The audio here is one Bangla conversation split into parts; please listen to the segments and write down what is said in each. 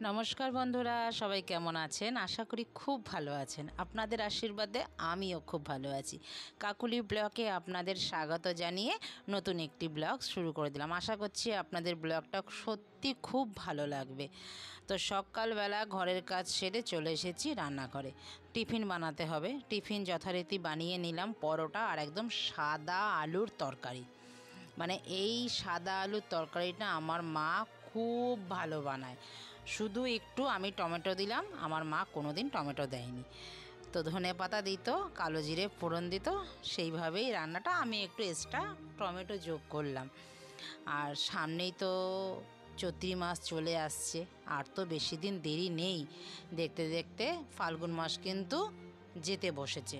নমস্কার বন্ধুরা, সবাই কেমন আছেন? আশা করি খুব ভালো আছেন। আপনাদের আশীর্বাদে আমিও খুব ভালো আছি। কাকুলি ব্লগে আপনাদের স্বাগত জানিয়ে নতুন একটি ব্লগ শুরু করে দিলাম। আশা করছি আপনাদের ব্লগটা সত্যি খুব ভালো লাগবে। তো সকালবেলা ঘরের কাজ সেরে চলে এসেছি রান্নাঘরে। টিফিন বানাতে হবে। টিফিন যথারীতি বানিয়ে নিলাম পরোটা আর একদম সাদা আলুর তরকারি। মানে এই সাদা আলুর তরকারিটা আমার মা খুব ভালো বানায়। শুধু একটু আমি টমেটো দিলাম, আমার মা কোনো দিন টমেটো দেয়নি। তো ধনে পাতা দিত, কালো জিরে ফোড়ন দিত, সেইভাবেই রান্নাটা আমি একটু এক্সট্রা টমেটো যোগ করলাম। আর সামনেই তো চৈত্রি মাস চলে আসছে, আর তো বেশি দিন দেরি নেই। দেখতে দেখতে ফাল্গুন মাস কিন্তু যেতে বসেছে।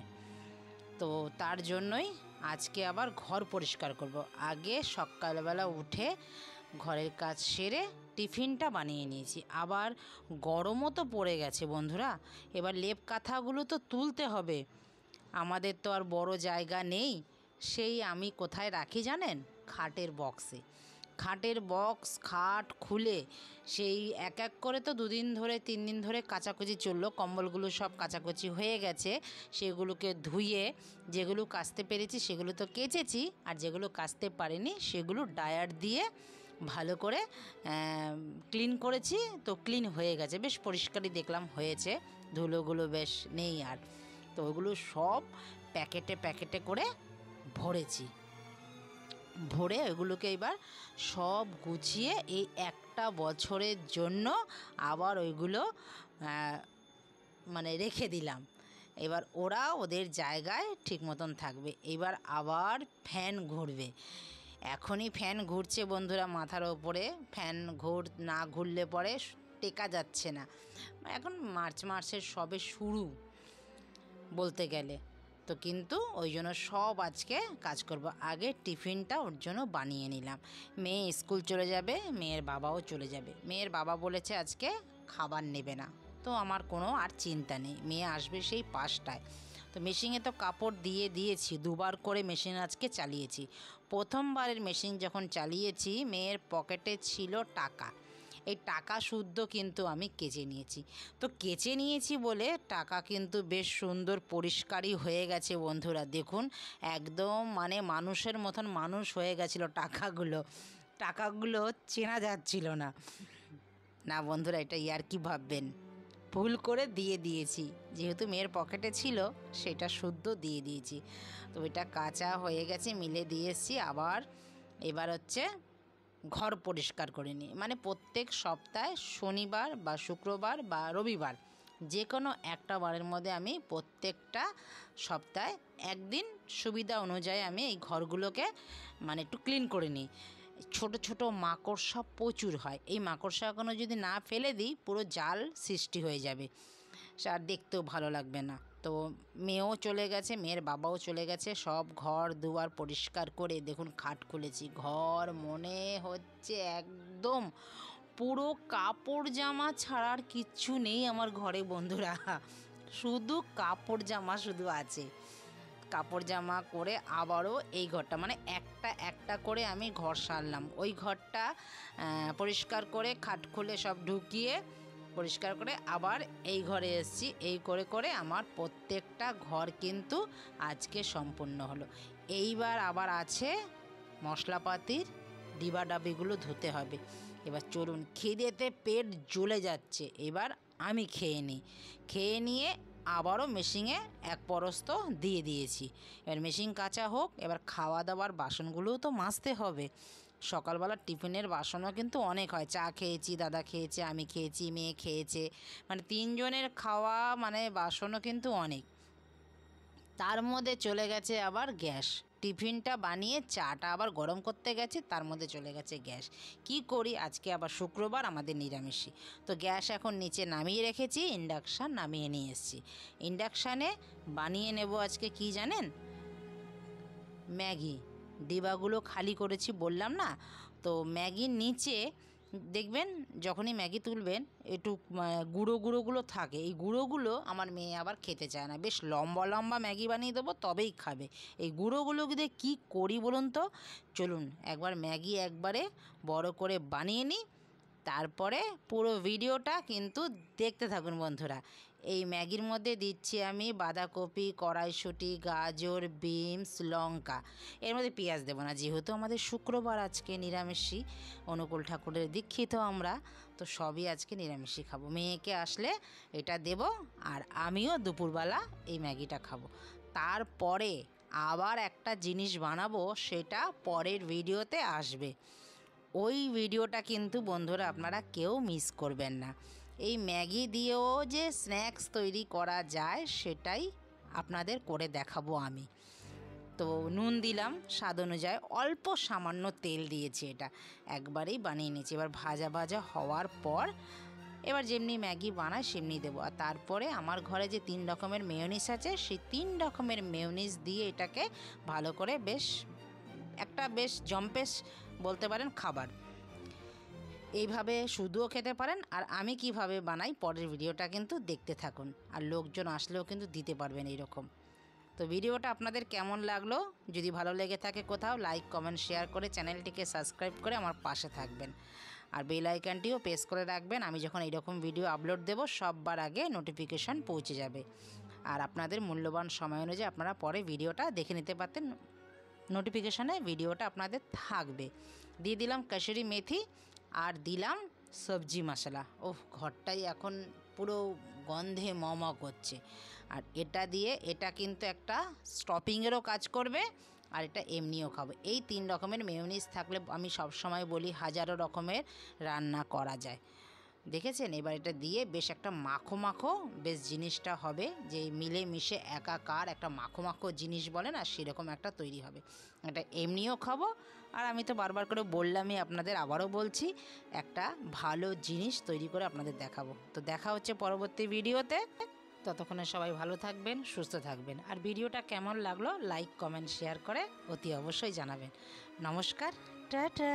তো তার জন্যই আজকে আবার ঘর পরিষ্কার করব। আগে সকালবেলা উঠে ঘরের কাজ সেরে টিফিনটা বানিয়ে নিয়েছি। আবার গরমও তো পড়ে গেছে বন্ধুরা, এবার লেপ কাঁথাগুলো তো তুলতে হবে। আমাদের তো আর বড় জায়গা নেই। সেই আমি কোথায় রাখি জানেন? খাটের বক্সে। খাটের বক্স খাট খুলে সেই এক এক করে তো 2 দিন ধরে 3 দিন ধরে কাচাকুচি চললো। কম্বলগুলো সব কাচাকুচি হয়ে গেছে, সেগুলোকে ধুয়ে যেগুলো কাচতে পেরেছি সেগুলো তো কেচেছি, আর যেগুলো কাচতে পারিনি সেগুলো ড্রায়ার দিয়ে ভালো করে ক্লিন করেছি। তো ক্লিন হয়ে গেছে, বেশ পরিষ্কারই দেখলাম হয়েছে, ধুলোগুলো বেশ নেই আর। তো ওগুলো সব প্যাকেটে প্যাকেটে করে ভরেছি। ভরে ওইগুলোকে এবার সব গুছিয়ে এই একটা বছরের জন্য আবার ওইগুলো মানে রেখে দিলাম। এবার ওরা ওদের জায়গায় ঠিক মতন থাকবে। এবার আবার ফ্যান ঘুরবে। এখনই ফ্যান ঘুরছে বন্ধুরা মাথার ওপরে। ফ্যান না ঘুরলে পরে টেকা যাচ্ছে না। এখন মার্চ মাসের সবে শুরু বলতে গেলে। তো কিন্তু ওই জন্য সব আজকে কাজ করব। আগে টিফিনটা ওর জন্য বানিয়ে নিলাম। মেয়ে স্কুল চলে যাবে, মেয়ের বাবাও চলে যাবে। মেয়ের বাবা বলেছে আজকে খাবার নেবে না। তো আমার কোনো আর চিন্তা নেই, মেয়ে আসবে সেই 5টায়। তো মেশিনে তো কাপড় দিয়েছি, 2বার করে মেশিন আজকে চালিয়েছি। প্রথমবারের মেশিন যখন চালিয়েছি মেয়ের পকেটে ছিল টাকা। এই টাকা শুদ্ধ কিন্তু আমি কেচে নিয়েছি। তো কেচে নিয়েছি বলে টাকা কিন্তু বেশ সুন্দর পরিষ্কারই হয়ে গেছে বন্ধুরা। দেখুন একদম মানে মানুষের মতন মানুষ হয়ে গেছিলো টাকাগুলো চেনা যাচ্ছিল না। না বন্ধুরা, এটা ইয়ার্কি ভাববেন, ভুল করে দিয়েছি। যেহেতু মেয়ের পকেটে ছিল সেটা শুদ্ধ দিয়ে দিয়েছি। তো এটা কাঁচা হয়ে গেছে, মিলে দিয়ে এসেছি। এবার হচ্ছে ঘর পরিষ্কার করে নিই। মানে প্রত্যেক সপ্তাহে শনিবার বা শুক্রবার বা রবিবার যে কোনো একটা বারের মধ্যে আমি প্রত্যেকটা সপ্তাহে একদিন সুবিধা অনুযায়ী আমি এই ঘরগুলোকে মানে একটু ক্লিন করে নিই। ছোট ছোট মাকড়সা প্রচুর হয়, এই মাকড়সাগুলো যদি না ফেলে দিই পুরো জাল সৃষ্টি হয়ে যাবে, আর দেখতেও ভালো লাগবে না। তো মেয়েও চলে গেছে, মেয়ের বাবাও চলে গেছে। সব ঘর দুয়ার পরিষ্কার করে দেখুন খাট খুলেছি। ঘর মনে হচ্ছে একদম পুরো কাপড় জামা ছাড়ার কিচ্ছু নেই আমার ঘরে বন্ধুরা, শুধু কাপড় জামা শুধু আছে। কাপড় জামা করে আবারও এই ঘরটা মানে একটা একটা করে আমি ঘর সারলাম। ওই ঘরটা পরিষ্কার করে খাট খুলে সব ঢুকিয়ে পরিষ্কার করে আবার এই ঘরে এসেছি। এই করে করে আমার প্রত্যেকটা ঘর কিন্তু আজকে সম্পূর্ণ হলো। এইবার আবার আছে মশলাপাতির ডিবাডাবিগুলো ধুতে হবে। এবার চলুন, খিদেতে পেট জ্বলে যাচ্ছে, এবার আমি খেয়ে নিয়ে আবারও মেশিনে এক পরস্ত দিয়ে দিয়েছি। এবার মেশিন কাঁচা হোক, এবার খাওয়া দাওয়ার বাসনগুলোও তো মাজতে হবে। সকালবেলা টিফিনের বাসনও কিন্তু অনেক হয়। চা খেয়েছি, দাদা খেয়েছে, আমি খেয়েছি, মেয়ে খেয়েছে, মানে 3 জনের খাওয়া মানে বাসনও কিন্তু অনেক। তার মধ্যে চলে গেছে আবার গ্যাস। টিফিনটা বানিয়ে চাটা আবার গরম করতে গেছে, তার মধ্যে চলে গেছে গ্যাস। কি করি, আজকে আবার শুক্রবার, আমাদের নিরামিষই। তো গ্যাস এখন নিচে নামিয়ে রেখেছি, ইন্ডাকশান নামিয়ে নিয়ে এসেছি। ইন্ডাকশানে বানিয়ে নেব আজকে কি জানেন? ম্যাগি। ডিবাগুলো খালি করেছি বললাম না, তো ম্যাগির নিচে দেখবেন যখনই ম্যাগি তুলবেন একটু গুঁড়োগুলো থাকে। এই গুঁড়োগুলো আমার মেয়ে আবার খেতে চায় না। বেশ লম্বা লম্বা ম্যাগি বানিয়ে দেবো তবেই খাবে। এই গুঁড়োগুলো দিয়ে কী করি বলুন তো? চলুন একবার ম্যাগি একবারে বড় করে বানিয়ে নিই, তারপরে পুরো ভিডিওটা কিন্তু দেখতে থাকুন বন্ধুরা। এই ম্যাগির মধ্যে দিচ্ছি আমি বাঁধাকপি, কড়াইশুঁটি, গাজর, বিনস, লঙ্কা। এর মধ্যে পেঁয়াজ দেবো না, যেহেতু আমাদের শুক্রবার আজকে নিরামিষই, অনুকূল ঠাকুরের দীক্ষিত আমরা, তো সবই আজকে নিরামিষই খাবো। মেয়েকে আসলে এটা দেব, আর আমিও দুপুরবেলা এই ম্যাগিটা খাবো। তারপরে আবার একটা জিনিস বানাবো, সেটা পরের ভিডিওতে আসবে। ওই ভিডিওটা কিন্তু বন্ধুরা আপনারা কেউ মিস করবেন না। এই ম্যাগি দিয়েও যে স্ন্যাক্স তৈরি করা যায় সেটাই আপনাদের করে দেখাবো আমি। তো নুন দিলাম স্বাদ অনুযায়ী, অল্প সামান্য তেল দিয়েছি, এটা একবারেই বানিয়ে নিয়েছি। এবার ভাজা ভাজা হওয়ার পর এবার যেমনি ম্যাগি বানায় সেমনি দেবো। আর তারপরে আমার ঘরে যে 3 রকমের মেয়োনিজ আছে, সেই 3 রকমের মেয়োনিজ দিয়ে এটাকে ভালো করে বেশ জম্পেশ বলতে পারেন খাবার। এইভাবে শুধুও খেতে পারেন, আর আমি কিভাবে বানাই পরের ভিডিওটা কিন্তু দেখতে থাকুন, আর লোকজন আসলেও কিন্তু দিতে পারবেন এইরকম। তো ভিডিওটা আপনাদের কেমন লাগলো, যদি ভালো লেগে থাকে কোথাও, লাইক কমেন্ট শেয়ার করে চ্যানেলটিকে সাবস্ক্রাইব করে আমার পাশে থাকবেন, আর বেল আইকনটিও প্রেস করে রাখবেন। আমি যখন এইরকম ভিডিও আপলোড দেব সববার আগে নোটিফিকেশান পৌঁছে যাবে। আর আপনাদের মূল্যবান সময় অনুযায়ী আপনারা পরে ভিডিওটা দেখে নিতে পারতেন, নোটিফিকেশানে ভিডিওটা আপনাদের থাকবে। দিয়ে দিলাম কসুরি মেথি, আর দিলাম সবজি মশলা। ওহ, ঘরটাই এখন পুরো গন্ধে ম করছে। আর এটা দিয়ে এটা কিন্তু একটা স্টপিংয়েরও কাজ করবে, আর এটা এমনিও খাবো। এই 3 রকমের মেয়োনিজ থাকলে আমি সবসময় বলি হাজারো রকমের রান্না করা যায়। দেখেছেন? এবার এটা দিয়ে বেশ একটা মাখো মাখো বেশ জিনিসটা হবে, যে মিলে মিশে একাকার একটা মাখো মাখো জিনিস বলে না, সেরকম একটা তৈরি হবে। এটা এমনিও খাবো, আর আমি তো বারবার করে বললামই আপনাদের, আবারও বলছি, একটা ভালো জিনিস তৈরি করে আপনাদের দেখাবো। তো দেখা হচ্ছে পরবর্তী ভিডিওতে। ততক্ষণে সবাই ভালো থাকবেন, সুস্থ থাকবেন, আর ভিডিওটা কেমন লাগলো লাইক কমেন্ট শেয়ার করে অতি অবশ্যই জানাবেন। নমস্কার, টাটা।